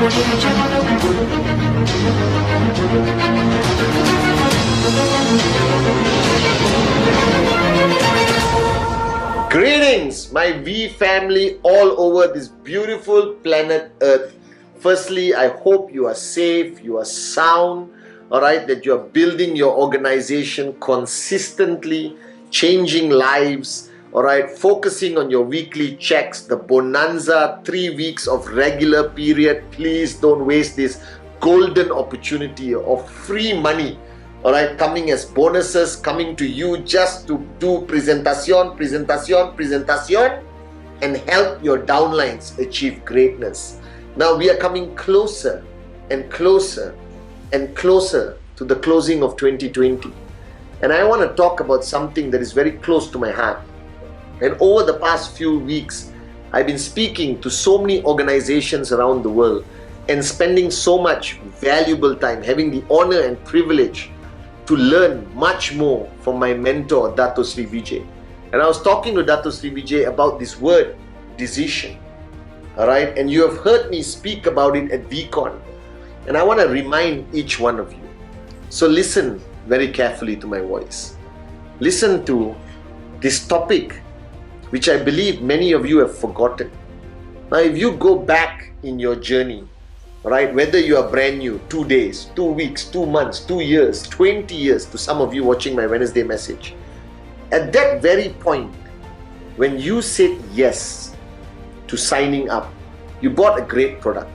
Greetings, my V family all over this beautiful planet Earth. Firstly, I hope you are safe, you are sound, alright, that you are building your organization consistently, changing lives, alright, focusing on your weekly checks, the bonanza, 3 weeks of regular period. Please don't waste this golden opportunity of free money, alright, coming as bonuses, coming to you just to do presentation, and help your downlines achieve greatness. Now we are coming closer and closer and closer to the closing of 2020. And I want to talk about something that is very close to my heart. And over the past few weeks, I've been speaking to so many organizations around the world and spending so much valuable time, having the honor and privilege to learn much more from my mentor, Dato Sri Vijay. And I was talking to Dato Sri Vijay about this word, decision. Alright, and you have heard me speak about it at VCon. And I want to remind each one of you. So listen very carefully to my voice. Listen to this topic, which I believe many of you have forgotten. Now, if you go back in your journey, right, whether you are brand new, 2 days, 2 weeks, 2 months, 2 years, 20 years, to some of you watching my Wednesday message, at that very point, when you said yes to signing up, you bought a great product,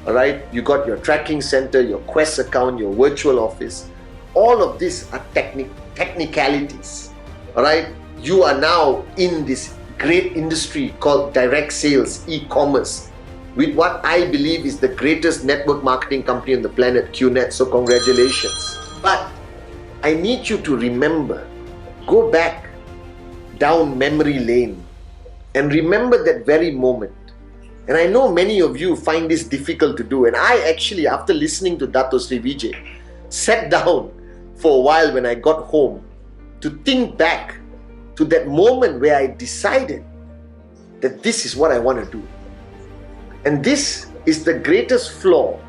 all right? You got your tracking center, your Quest account, your virtual office. All of these are technicalities, all right? You are now in this great industry called direct sales, e-commerce, with what I believe is the greatest network marketing company on the planet, QNet. So congratulations. But I need you to remember, go back down memory lane and remember that very moment. And I know many of you find this difficult to do. And I actually, after listening to Dato Sri Vijay, sat down for a while when I got home to think back to that moment where I decided that this is what I want to do. And this is the greatest flaw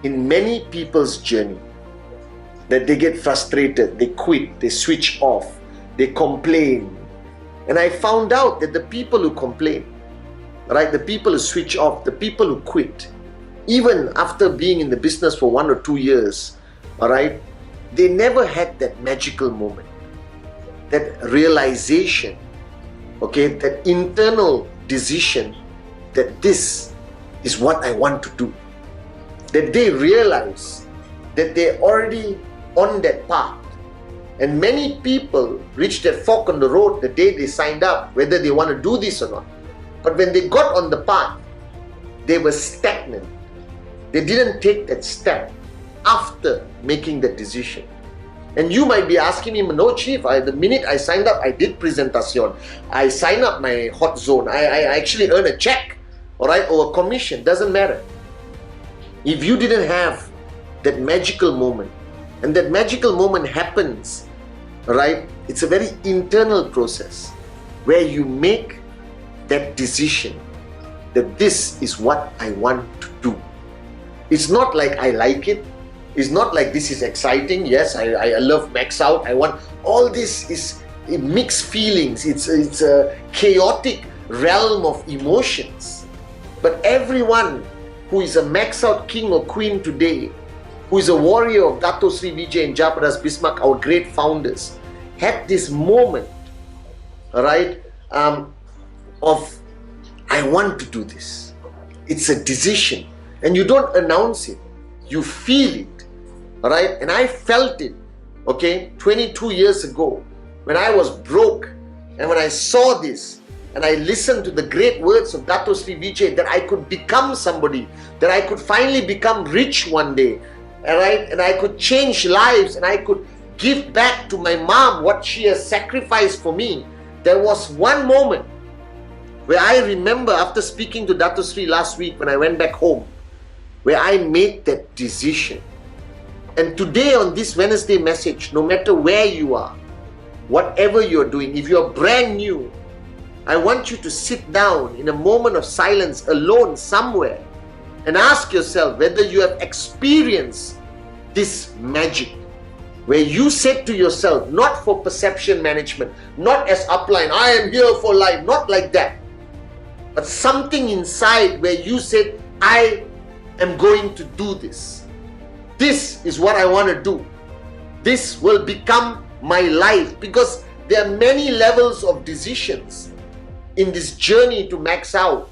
in many people's journey, that they get frustrated, they quit, they switch off, they complain. And I found out that the people who complain, right, the people who switch off, the people who quit, even after being in the business for 1 or 2 years, all right, they never had that magical moment, that realization, okay, that internal decision that this is what I want to do. That they realize that they're already on that path. And many people reach that fork on the road the day they signed up, whether they want to do this or not. But when they got on the path, they were stagnant. They didn't take that step after making that decision. And you might be asking me, no, Chief, the minute I signed up, I did presentation. I signed up my hot zone. I actually earned a check, all right, or a commission. Doesn't matter. If you didn't have that magical moment, and that magical moment happens, right, it's a very internal process where you make that decision that this is what I want to do. It's not like I like it. It's not like this is exciting. Yes, I love max out. I want all this is mixed feelings. It's a chaotic realm of emotions. But everyone who is a max out king or queen today, who is a warrior of Dato Sri Vijay and Jayaprakash Bismarck, our great founders, had this moment, all right, of I want to do this. It's a decision, and you don't announce it. You feel it, all right? And I felt it, okay, 22 years ago when I was broke, and when I saw this, and I listened to the great words of Dato Sri Vijay, that I could become somebody, that I could finally become rich one day, all right? And I could change lives, and I could give back to my mom what she has sacrificed for me. There was one moment where I remember, after speaking to Dato Sri last week when I went back home, where I made that decision. And today on this Wednesday message, no matter where you are, whatever you're doing, if you're brand new, I want you to sit down in a moment of silence alone somewhere and ask yourself whether you have experienced this magic where you said to yourself, not for perception management, not as upline, I am here for life, not like that, but something inside where you said, I am going to do this. This is what I want to do. This will become my life, because there are many levels of decisions in this journey to max out.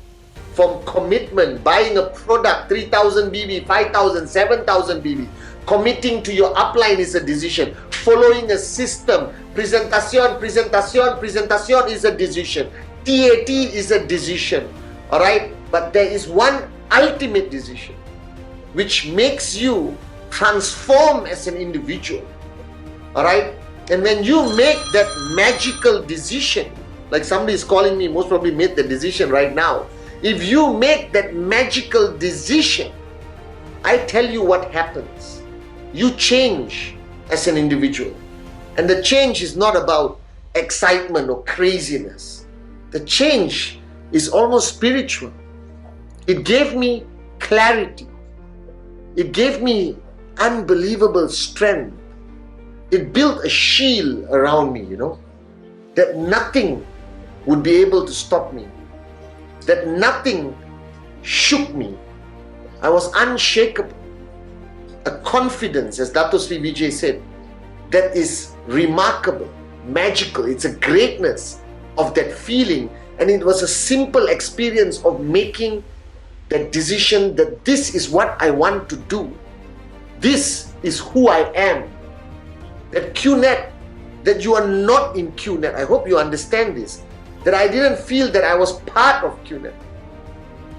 From commitment, buying a product 3000 BB, 5000, 7000 BB, committing to your upline is a decision. Following a system, presentation is a decision. TAT is a decision. Alright? But there is one ultimate decision which makes you transform as an individual. Alright? And when you make that magical decision, like somebody is calling me, most probably made the decision right now. If you make that magical decision, I tell you what happens. You change as an individual. And the change is not about excitement or craziness. The change is almost spiritual. It gave me clarity. It gave me unbelievable strength. It built a shield around me, that nothing would be able to stop me. That nothing shook me. I was unshakable. A confidence, as Dato Sri Vijay said, that is remarkable, magical. It's a greatness of that feeling. And it was a simple experience of making that decision that this is what I want to do. This is who I am. That QNet, that you are not in QNet. I hope you understand this. That I didn't feel that I was part of QNet.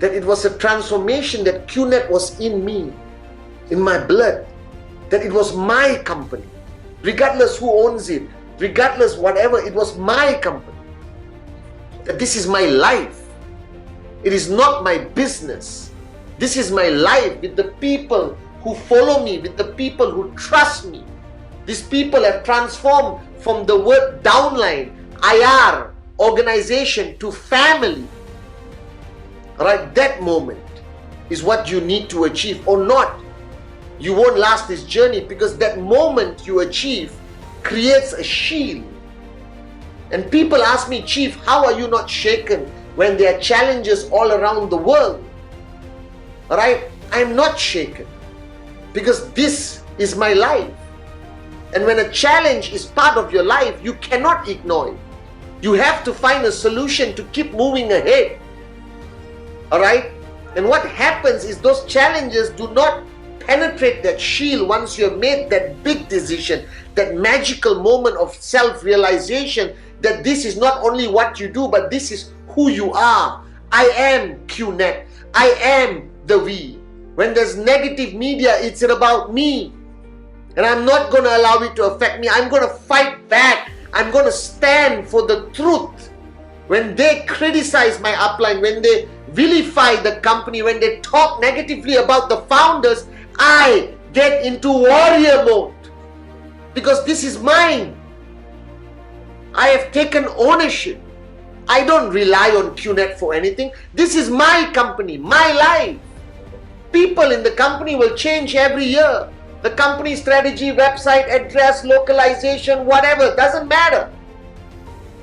That it was a transformation, that QNet was in me, in my blood. That it was my company. Regardless who owns it, regardless whatever, it was my company. That this is my life. It is not my business. This is my life with the people who follow me, with the people who trust me. These people have transformed from the word downline, IR, organization, to family. Alright, that moment is what you need to achieve, or not. You won't last this journey, because that moment you achieve creates a shield. And people ask me, Chief, how are you not shaken when there are challenges all around the world? Alright, I'm not shaken, because this is my life. And when a challenge is part of your life, you cannot ignore it. You have to find a solution to keep moving ahead. Alright? And what happens is those challenges do not penetrate that shield once you have made that big decision, that magical moment of self-realization that this is not only what you do, but this is who you are. I am QNet. I am the V. When there's negative media, it's about me. And I'm not going to allow it to affect me. I'm going to fight back. I'm going to stand for the truth. When they criticize my upline, when they vilify the company, when they talk negatively about the founders, I get into warrior mode. Because this is mine. I have taken ownership. I don't rely on QNet for anything. This is my company, my life. People in the company will change every year. The company strategy, website address, localization, whatever, doesn't matter.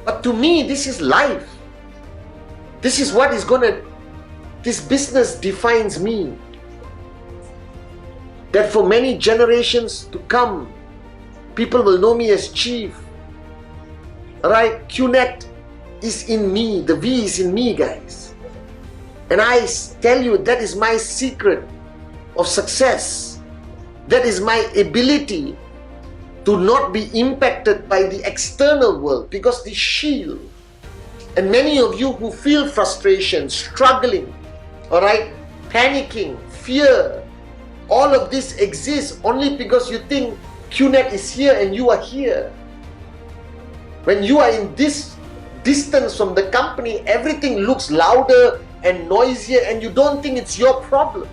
But to me, this is life. This is what is this business defines me. That for many generations to come, people will know me as Chief. Alright, QNet is in me, the V is in me, guys. And I tell you, that is my secret of success. That is my ability to not be impacted by the external world, because the shield. And many of you who feel frustration, struggling, alright, panicking, fear, all of this exists only because you think QNet is here and you are here. When you are in this distance from the company, everything looks louder and noisier, and you don't think it's your problem.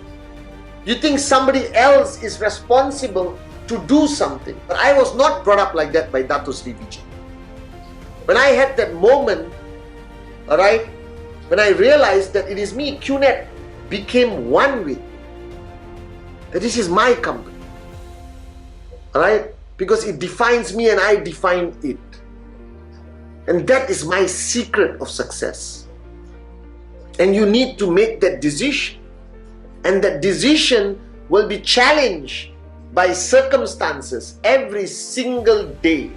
You think somebody else is responsible to do something. But I was not brought up like that by Dato Sri Vijay. When I had that moment, alright, when I realized that it is me, QNet became one with me. that this is my company. Alright? Because it defines me and I define it. And that is my secret of success. And you need to make that decision. And that decision will be challenged by circumstances every single day.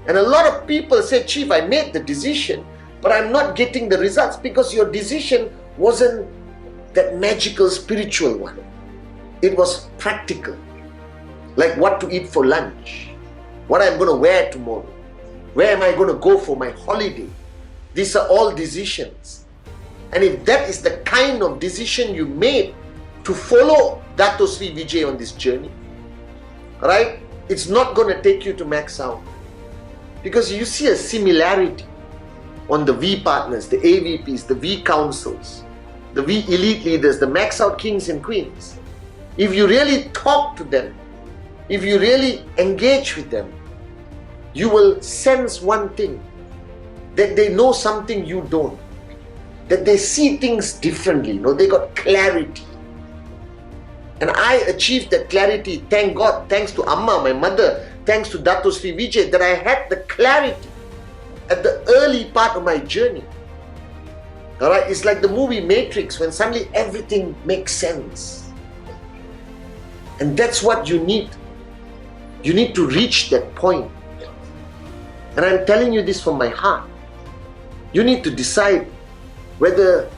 And a lot of people say, Chief, I made the decision, but I'm not getting the results because your decision wasn't that magical spiritual one. It was practical. Like what to eat for lunch, what I'm going to wear tomorrow, where am I going to go for my holiday. These are all decisions. And if that is the kind of decision you made to follow Dato Sri Vijay on this journey, right, it's not going to take you to max out. Because you see a similarity on the V partners, the AVPs, the V councils, the V elite leaders, the max out kings and queens. If you really talk to them, if you really engage with them, you will sense one thing, that they know something you don't, that they see things differently, they got clarity. And I achieved that clarity, thank God, thanks to Amma, my mother, thanks to Dato Sri Vijay, that I had the clarity at the early part of my journey. Alright, it's like the movie Matrix, when suddenly everything makes sense. And that's what you need. You need to reach that point. And I'm telling you this from my heart. You need to decide whether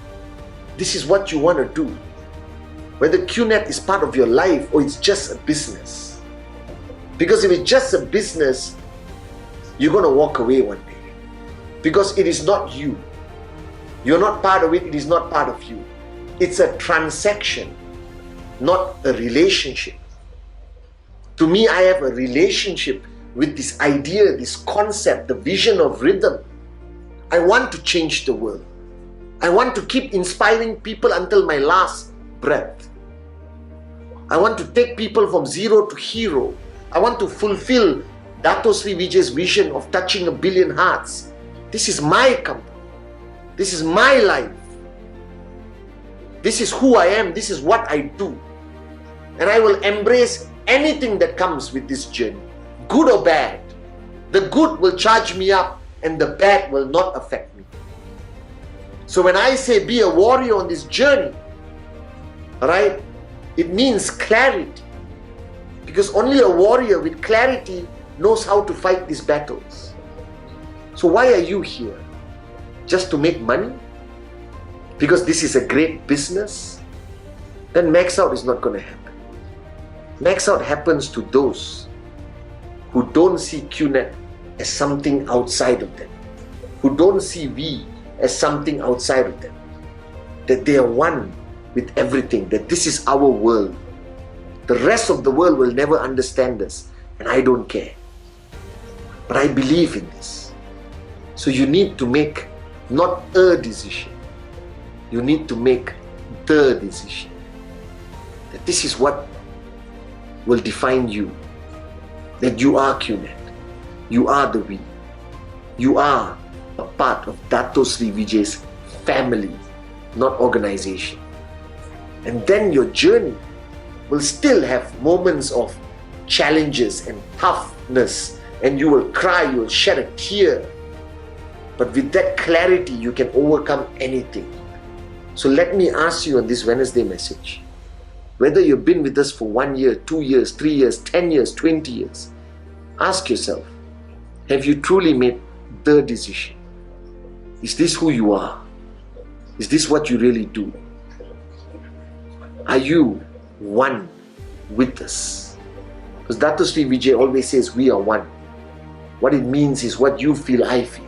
this is what you want to do. Whether QNet is part of your life or it's just a business. Because if it's just a business, you're going to walk away one day. Because it is not you. You're not part of it, it is not part of you. It's a transaction, not a relationship. To me, I have a relationship with this idea, this concept, the vision of rhythm. I want to change the world. I want to keep inspiring people until my last breath. I want to take people from zero to hero. I want to fulfill Dato Sri Vijay's vision of touching 1 billion hearts. This is my company. This is my life. This is who I am. This is what I do. And I will embrace anything that comes with this journey, good or bad. The good will charge me up and the bad will not affect me. So when I say be a warrior on this journey, right, it means clarity. Because only a warrior with clarity knows how to fight these battles. So why are you here? Just to make money? Because this is a great business? Then max out is not going to happen. Max out happens to those who don't see QNet as something outside of them, who don't see V as something outside of them, that they are one with everything, that this is our world. The rest of the world will never understand us, and I don't care. But I believe in this. So you need to make not a decision, you need to make the decision. That this is what will define you. That you are QNet. You are the we. You are a part of Dato Sri Vijay's family, not organization. And then your journey will still have moments of challenges and toughness, and you will cry, you will shed a tear. But with that clarity, you can overcome anything. So let me ask you on this Wednesday message, whether you've been with us for 1 year, 2 years, 3 years, 10 years, 20 years, ask yourself, have you truly made the decision? Is this who you are? Is this what you really do? Are you one with us? Because Dato Sri Vijay always says we are one. What it means is what you feel, I feel.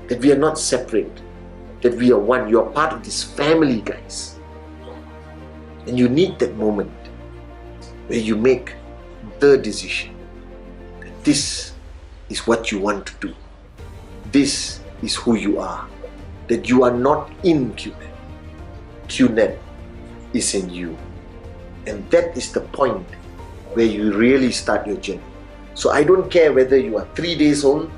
That we are not separate. That we are one. You are part of this family, guys. And you need that moment where you make the decision that this is what you want to do. This is who you are. That you are not in QNet. QNet is in you. And that is the point where you really start your journey. So I don't care whether you are 3 days old,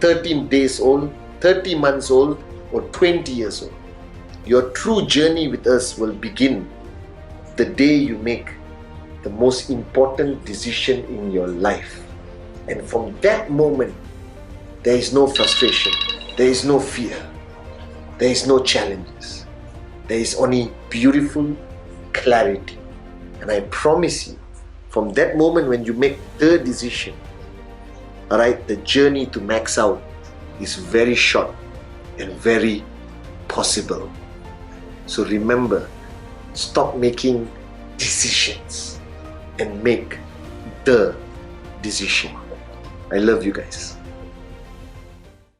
13 days old, 30 months old, or 20 years old. Your true journey with us will begin the day you make the most important decision in your life. And from that moment, there is no frustration, there is no fear, there is no challenges. There is only beautiful clarity. And I promise you, from that moment when you make the decision, alright, the journey to max out is very short and very possible. So remember, stop making decisions and make the decision. I love you guys.